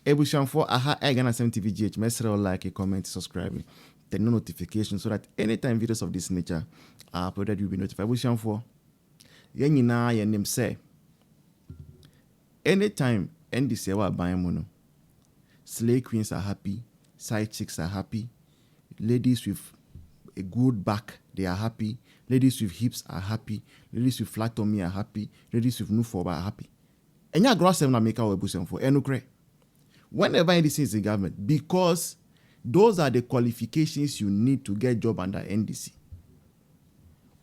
Ebusianfo aha Ghana TVGH. Mesra like, comment, subscribe, turn on notifications so that anytime videos of this nature are uploaded, you'll be notified. Ebusianfo, yen yina yen name say. Anytime NDC wa buying mono, slay queens are happy, side chicks are happy, ladies with a good back, they are happy, ladies with hips are happy, ladies with flat tummy are happy, ladies with nufoba are happy. And ya gross na make our Ebusianfo enukre. Whenever NDC is in government, because those are the qualifications you need to get job under NDC.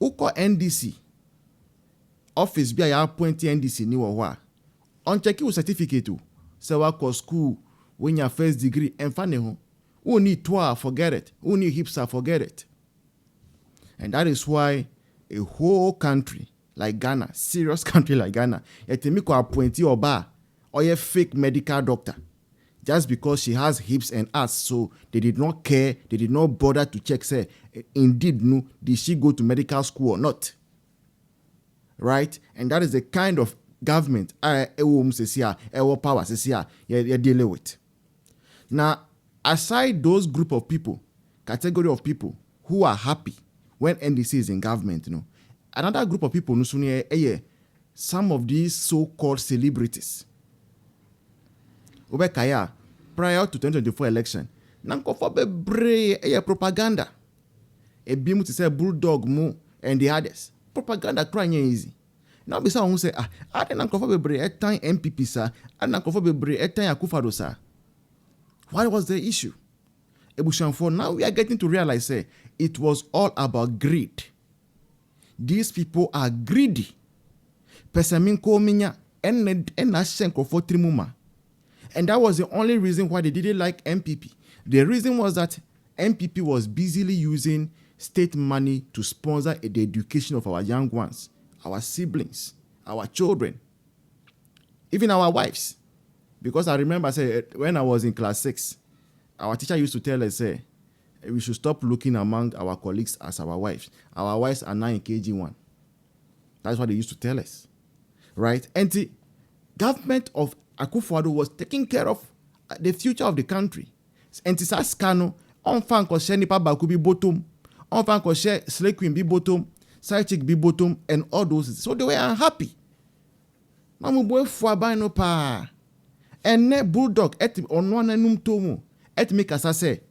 Uko NDC office be a appointee NDC ni wa on check your certificate say wa school when your first degree and fane ho. Who need toa forget it. Who need hips forget it. And that is why a whole country like Ghana, serious country like Ghana, yet ko appointee oba or a fake medical doctor. Just because she has hips and ass, so they did not care, they did not bother to check, say, indeed, no, did she go to medical school or not? Right? And that is the kind of government power you're dealing with. Now, aside those group of people, category of people who are happy when NDC is in government, another group of people, some of these so-called celebrities. Obekaya, prior to 2024 election, nankofo bebre propaganda. Ebimu to say bulldog mu and the others. Propaganda crying easy. Now be someone who say, I think nankofo bebre time MPP sir, and nankofo bebre time Akufado sir. What was the issue? Ebusianfo, now we are getting to realize say it was all about greed. These people are greedy. Pesaminko minya en for trimuma. And that was the only reason why they didn't like MPP. The reason was that MPP was busily using state money to sponsor the education of our young ones, our siblings, our children, even our wives. Because I remember when I was in class 6, our teacher used to tell us, we should stop looking among our colleagues as our wives. Our wives are now in KG1. That's what they used to tell us. Right? And the government of Akufo-Addo was taking care of the future of the country. And this Ascano, on fan ko share nipa baku bi bottom, on fan ko share slay queen bi bottom, side chick bi bottom, and all those. So they were unhappy. Mamu boy fwa ba no pa. And ne bulldog et on one num tomu et make us say,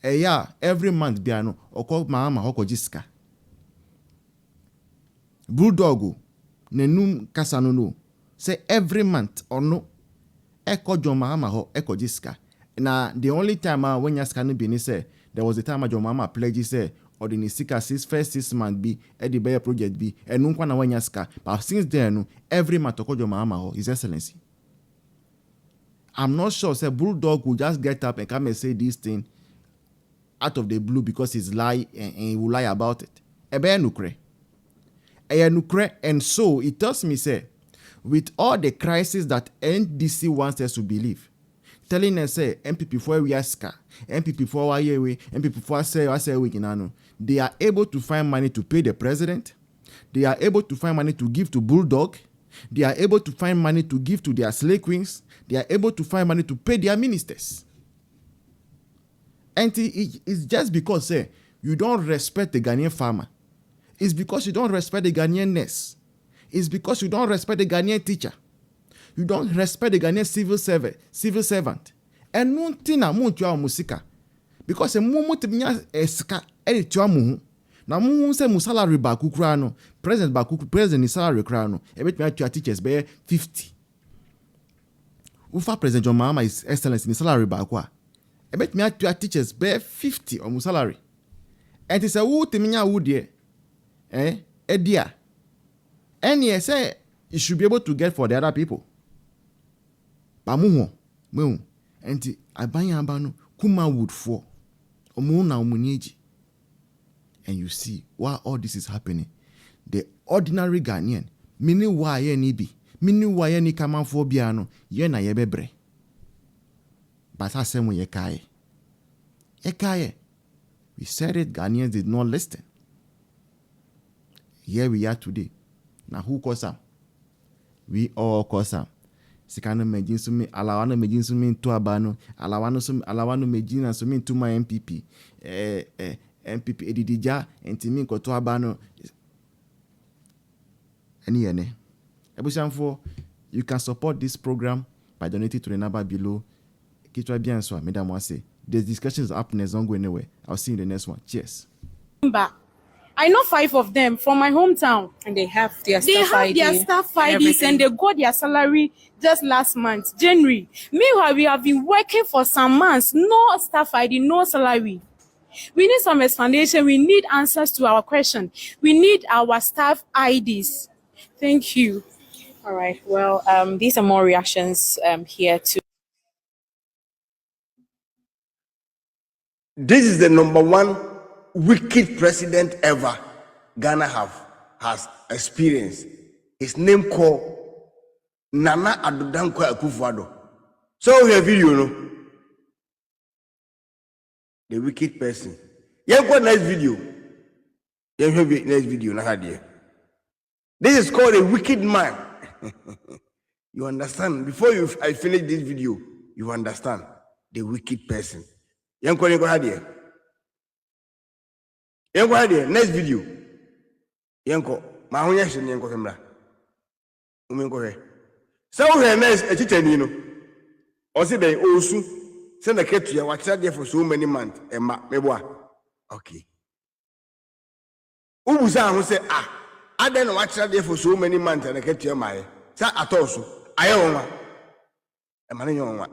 every month biano oko Mahama hoko jiska. Bulldog ne num kasano no say every month or no. Eko John Mahama ho eko jiska. Now the only time when yaska no be ni say there was the time John Mahama pledge say or the nisika first 6 months be at the Bayer project be and nunkwa na when yaska. But since then every month oko John Mahama ho His Excellency. I'm not sure say Bulldog will just get up and come and say this thing out of the blue because he's lie and he will lie about it. Ebe nukre and so it tells me say with all the crisis that NDC wants us to believe, telling us say MPP for we ask, MPP for Wayewe, MPP for say we can they are able to find money to pay the president, they are able to find money to give to Bulldog, they are able to find money to give to their slay queens, they are able to find money to pay their ministers. And it's just because you don't respect the Ghanaian farmer. It's because you don't respect the Ghanaian nurse. It's because you don't respect the Ghanaian teacher. You don't respect the Ghanaian civil servant. And no tina muntua musika. Because a mumu tibinya eska editua muhu. Na muhu se mu salary baku kra no. President ni salary kra no. Ebetumi atua teachers be 50. Ufa President John Mahama His Excellency ni salary baku a. Ebetumi atua teachers be 50 on mu salary. And it say wu timinya wu de edia. And he say you should be able to get for the other people. Bamuho, mu, and abano Kumawood for omuna omunieji. And you see why all this is happening. The ordinary Ghanaian, mini wa ye ni bi, mini wa ye ni kama for biano, ye na ye bebre. But I say ye kaye. We said it, Ghanaians did not listen. Here we are today. Now who cause them? We all cause them. Sikano Majin Sumi, Alawano Majin Sumi to Abano, Alawano Majin and Sumi to my MPP, MPP Edidija, and Timin to Abano. Any. Ebusianfo, you can support this program by donating to the number below. Kitwa bien so, Madam Wase. The discussion is up next, don't go anywhere. I'll see you in the next one. Cheers. I know 5 of them from my hometown. And they have their staff IDs and they got their salary just last month, January. Meanwhile, we have been working for some months. No staff ID, no salary. We need some explanation. We need answers to our question. We need our staff IDs. Thank you. All right. Well, these are more reactions here too. This is the number one wicked president ever Ghana has experienced. His name called Nana Addo Dankwa Akufo-Addo. So we have video, no? The wicked person. You have got next video. You have next video. This is called a wicked man. You understand? Before I finish this video, you understand the wicked person. You have got next video. Yanko, Mahoya Shin Yanko Hemra. Uminko. So we next a chichenino. Or say they also send a cat to your watch there for so many months. And Meboa. Okay. Ubuza who say, I didn't watch there for so many months and I get to your mind. Sa atosu. I own a man on one.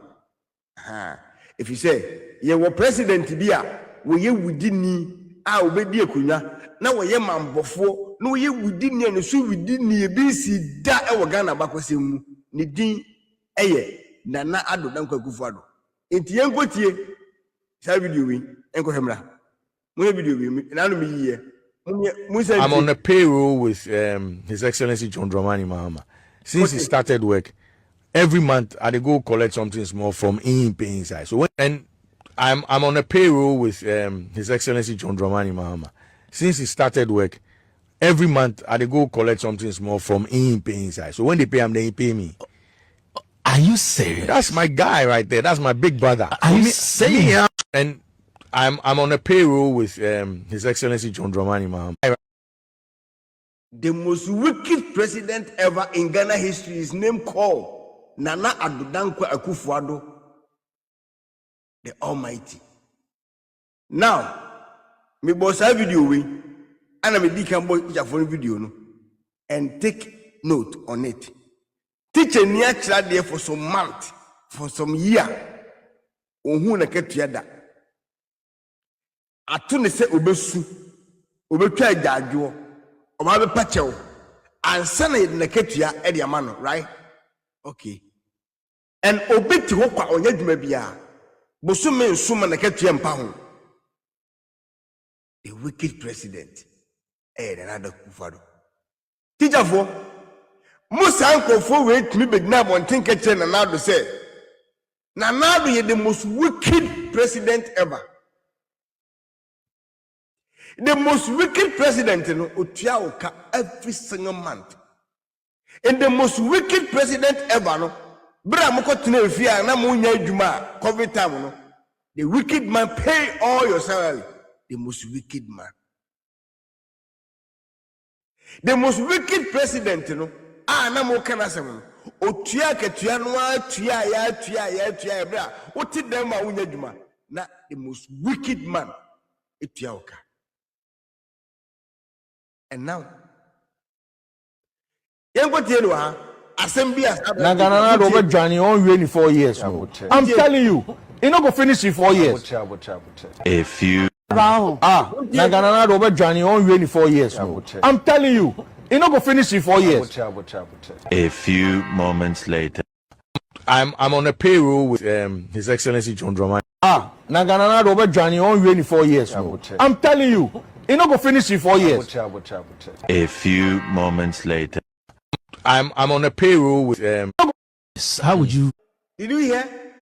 If you say, you were president to be a, will you within me? I obey a kunya. Now we man before, no ye within you and so within ye busy that our Ghana backwasim, Nidin, Nana Addo Dankwa Akufo-Addo. Inti yanko tie, sa video win, Enko Hemra. Mo video win, and I don't be here. I'm on a payroll with His Excellency John Dramani Mahama. Since he started work, every month I go collect something small from him pay inside. So I'm on a payroll with His Excellency John Dramani Mahama. Since he started work, every month I go collect something small from him pay inside. So when they pay him, they pay me. Are you serious? That's my guy right there. That's my big brother. Are you serious? And I'm on a payroll with His Excellency John Dramani Mahama. The most wicked president ever in Ghana history is named called Nana Addo Dankwa Akufo-Addo, the Almighty. Now, me boss a video we, and I'm a deacon boy for video no, and take note on it. Teacher near child there for some month, for some year. Who na ketuada. Atune se obesu, obetwa adadwo, oba be pachew. Ansana na ketua e de amano, right? Okay. And obeti ho kwa onye dwuma bia. Bosume nsuma na ketua mpa ho. The wicked president. Another Akufo-Addo. Teacher for Musa Nkofo wait me big na bontin keche na Nado say. Na Nado is the most wicked president ever. The most wicked president in Otuaoka every single month. And the most wicked president ever no. Bra moko tene fia na mo nya adwuma COVID time no. The wicked man pay all your salary. The most wicked man. The most wicked president no. Na mo kana sem. Otua ketua no atua ya bra. Oti dem ma unya adwuma. Na the most wicked man Otuaoka. And now, Nagana Robert Johnny on really 4 years. I'm telling you, you not go finish in 4 years. A few. Nagana Robert Johnny on really 4 years. I'm telling you, you not go finish in 4 years. A few moments later. I'm on a payroll with His Excellency John Dramani. Nagana Robert Johnny on really 4 years. I'm telling you. You not go finish in 4 years. A few moments later. I'm on a payroll with How would you? Did you hear?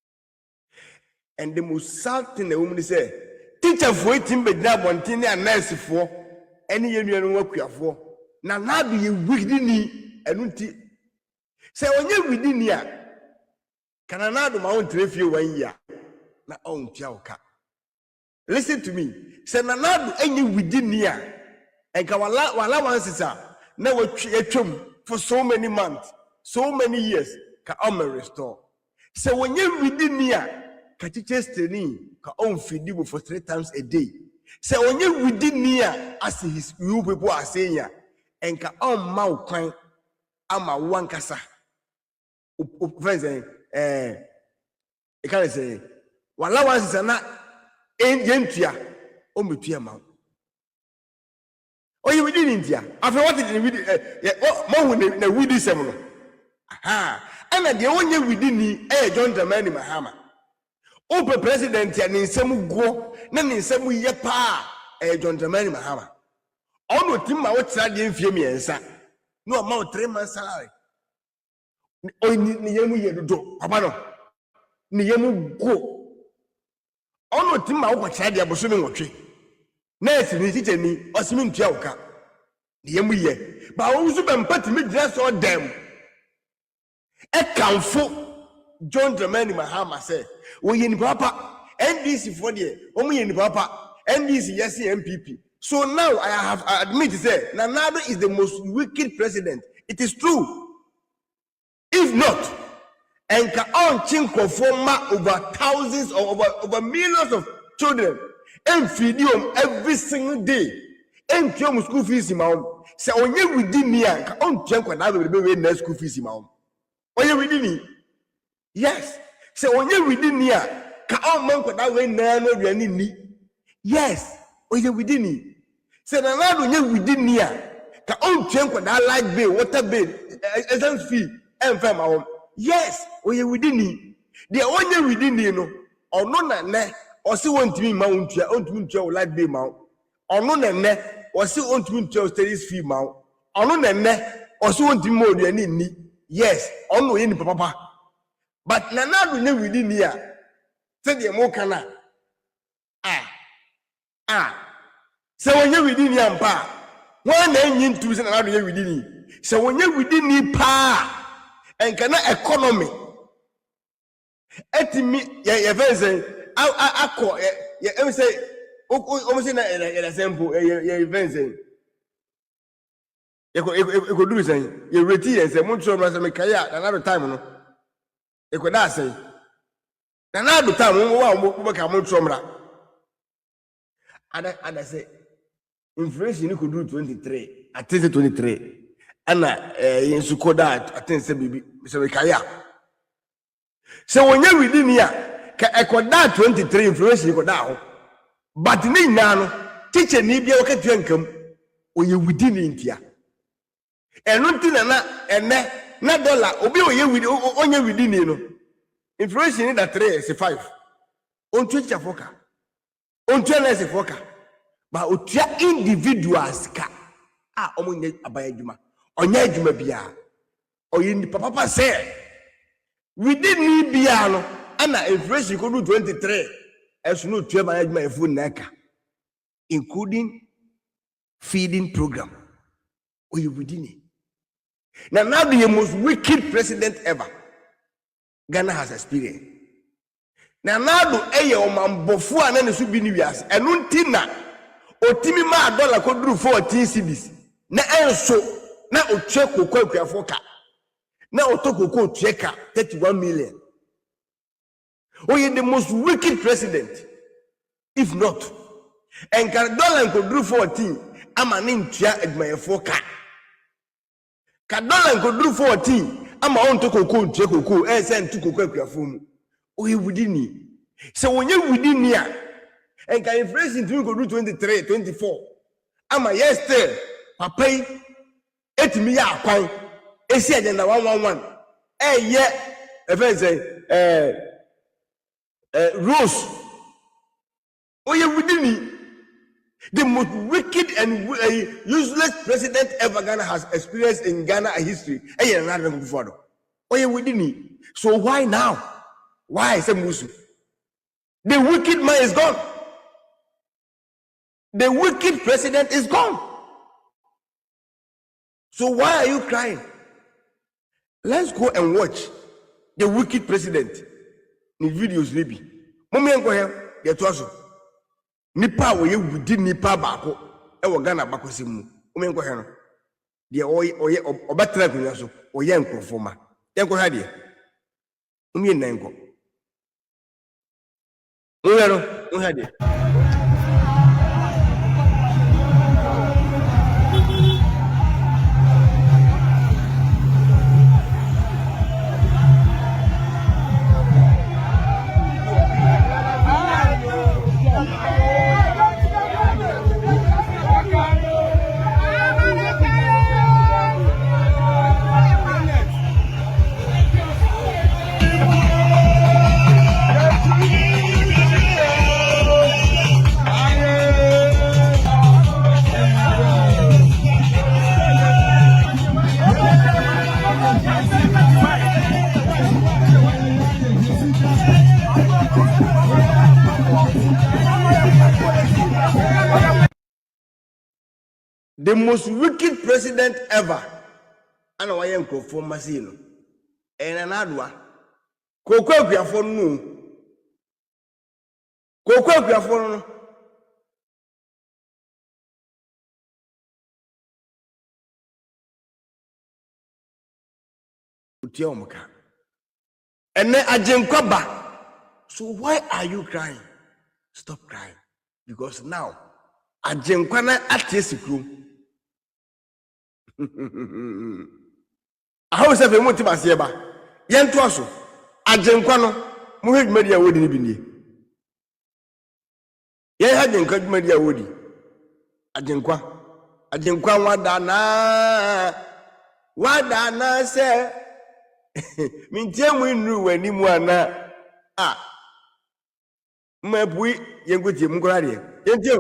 And the most sad thing the woman say, teacher for it in bed one thing and nurse for any union work you for. Now be you within me and say when you within here, Can another mount refu 1 year? Na on Tiauka. Listen to me. Say Nanadu any within near. And Kawala once now for so many months, so many years, ka restore. So when you within near, Katichesteni, ka feed for 3 times a day. So when you within near, as his you people are saying, and ka mau kwan ama wankasa. Friends, I can't say, Wala once na enyentia, omutia mau. Oh, you within India. After what did you more with this seminar? Aha, and the only within me, John Dramani Mahama. Open president and in some go, none in some year pa, John Dramani Mahama. All the team outside the infamy, no amount 3 months salary. Oh, Niamu Yedo, Pabano, Niamu go. All the team outside the Abosumi tree. Nurse ni teacher ni osimi ntua uka yemu ye ba wusu be mpati me dress all them e kanfo John Dramani Mahama say we yin papa NDC for there omu yin papa NDC yes MPP. So now I have admit to say Nanado is the most wicked president. It is true. If not, and can on chinko forma over thousands or over millions of children and feed you every single day. And your school fees in mount. Say, on you within me, I can't jump when I will be in school fees in mount. Are you within me? Yes. Say, on you within me, I can't monk when I will never be any. Yes. Are you within me? Say, on you within me, I can't jump when I like bill, water bill, essence fee, and fam home. Yes. Are you within me? The only within me, no, or no, or see one to me mount your light bay mount, or no ne, or see one to me your studies fee mount, or no ne, or see one to more than in me. Yes, or no any papa. But Nana will never within here. Said the Mokana. So when you're within your pa, one engine to another year within you. So when you're within me pa, and cannot economy. Etimi, yeah, very I call yeah, say, almost in a example, events. You could do saying, you retire and say, Montreal Masamikaya, another time. You could say, another time, we come Montreal. And I say, inflation you could do 23, I think 23. And in Sukoda, I think Samikaya. So when you're within here, I could that 23 inflation you down. But ni nano teacher ni bia waka twankam oye within India. And nothing na dollar obi oye onye within no. Inflation that 3 is 5. On 20 foka. On 20 is foka. But otua individuals ka omonye abayadwuma. Onya adwuma bia. Oye ni papa say within ni bia no. Ana inflation could do 23 as no 12 management food neka, including feeding program. Or you within it. Now the most wicked president ever Ghana has experienced. Now do aye man bofu anane su bi ni wiase. Enu ntina otimi ma dollar could do 14 cedis. Na enso na otwe kokwa akuafo ka. Na otokoko otweka 31 million. Oh, you're the most wicked president. If not, and Cardolan could do 14. I'm an intia at my foka. Cardolan could do 14. I'm on to cocoa, Jacoko, and send to cocoa phone. Oh, you within me. So when you're within here, and can inflation to go do 23, 24. I'm a yes, still. Papa, 8 million. I said, and 111. Eh, yeah, if I say, Rose, oh, you within me. The most wicked and useless president ever Ghana has experienced in Ghana history. Oh, you within me. So why now? Why Musu? The wicked man is gone. The wicked president is gone. So why are you crying? Let's go and watch the wicked president ni videos ni bi mommy enko he ye to aso nipa wo ye wudi nipa baako e wo Ghana bakosi mu mommy enko he no de oye obetra kunya so oye enkrofo ma enko ha de mommy enko no ha de the most wicked president ever. Ana wa yen krofo masi no. Ena na adwa. Kokwa akuafo no. Kokwa akuafo no. Utie omka. Ene ajenkwa ba. So why are you crying? Stop crying. Because now ajenkwa na atesikru. How is every motive as yeba? Yen to aso. Ajenkwa no mo hwe media wodi ni bindie. Yen ajenkwa media wodi. Ajenkwa wadana se mintie mu nru wani mu ana mabui yengotie mu korare yentie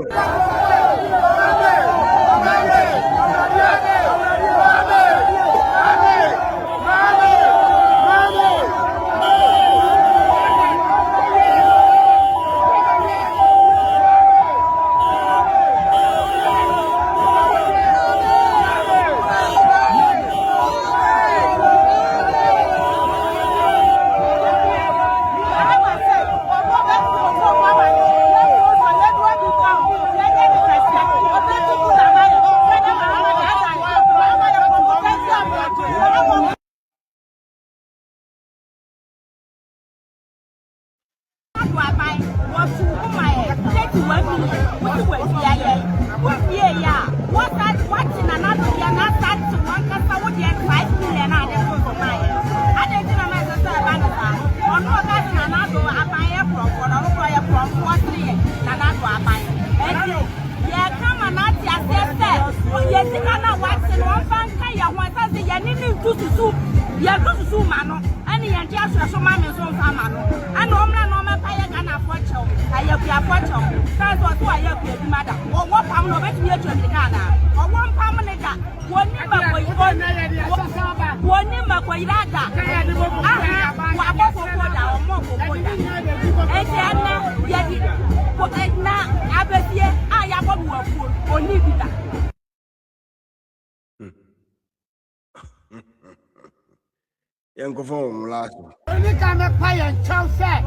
Yankofo last. Any kind of pie and chow set.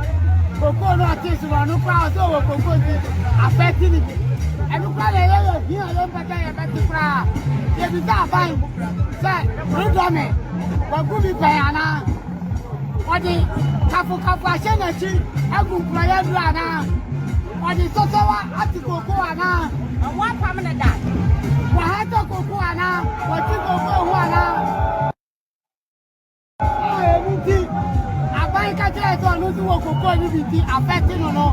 Coco not this one, no crowd over Coco affecting it. And look at it here, I don't pay a better cry. If you can't find, say, no dummy. What could be payana? What the Cafu Shenaki, I could play a drana. What the Totowa at the Cocoana, and one permanent that. What had to Cocoana, what you go for? I catch it on who will go affecting or no.